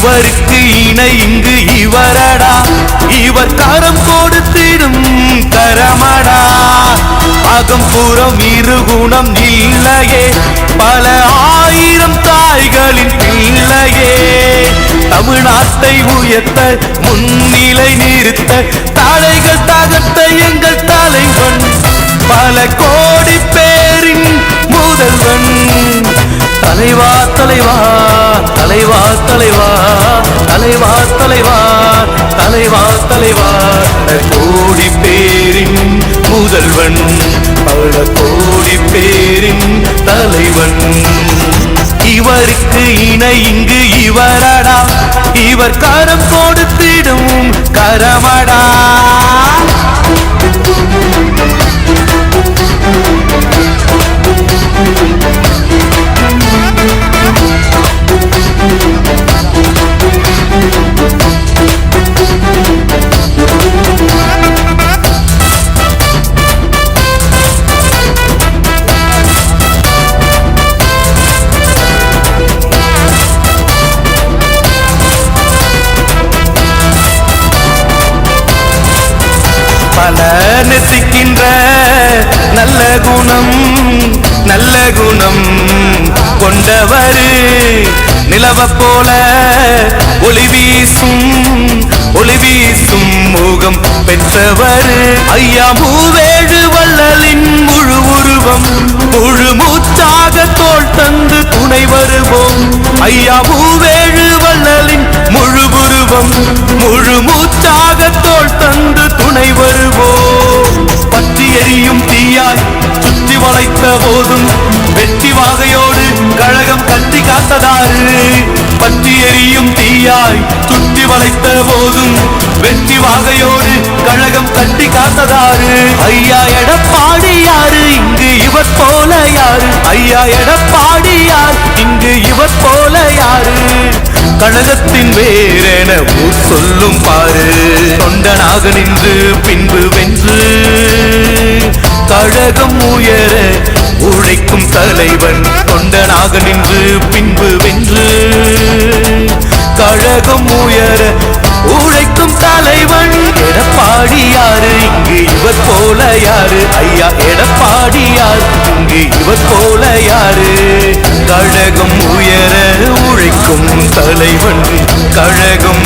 இவருக்கு இணை இங்கு இவரடா, இவர் கரம் கொடுத்திடும் கரமடா. அகம்புறம் இருகுணம் இல்லையே, பல ஆயிரம் தாய்களின் பிள்ளையே. தமிழ்நாட்டை உயர்த்த முன்னிலை நிறுத்த தடைகள் தகர்த்த எங்கள் தலைவன், பல கோடி பேரின் முதல்வன். தலைவா தலைவா தலைவா தலைவா தலைவா தலைவா தலைவா தலைவா, கோடி பேரின் முதல்வன், பல கோடி பேரின் தலைவன். இவருக்கு இணை இங்கு இவரடா, இவர் கரம் கொடுத்திடும் கரமடா. பல நெசிக்கின்ற நல்ல குணம், நல்ல குணம் கொண்டவர், நிலவ போல ஒளி வீசும், ஒளி வீசும் முகம் பெற்றவர். ஐயா மூவேழு வள்ளலின் முழு உருவம், முழு மூச்சாக தோள் தந்து துணை வருவோம். ஐயா மூவேழு வள்ளலின் முழு உருவம், முழு மூச்சாக தோள் தந்து துணை வருவோம். பற்றி எரியும் தீயாய் சுற்றி வளைத்த போதும் வெற்றி வாகையோடு கழகம் கட்டி காத்ததாறு. பற்றி எரியும் தீயாய் சுற்றி வளைத்த போதும் வெற்றி வாகையோடு கழகம் கட்டி காத்ததாறு. ஐயா எடப்பாடியாரு இங்கு இவர் போல யாரு, ஐயா எடப்பாடியார் இங்கு இவர் போல யாரு. கழகத்தின் வேரென ஊர் சொல்லும் பாரு, தொண்டனாக நின்று பின்பு வென்று கழகம் உயர உழைக்கும் தலைவன். தொண்டனாக நின்று பின்பு வென்று கழகம் உயர உழைக்கும் தலைவன். எடப்பாடியாரு இங்கு இவர் போல யாரு, ஐயா எடப்பாடியார் இங்கு இவர் போல யாரு. கழகம் உயர உழைக்கும் தலைவன், கழகம்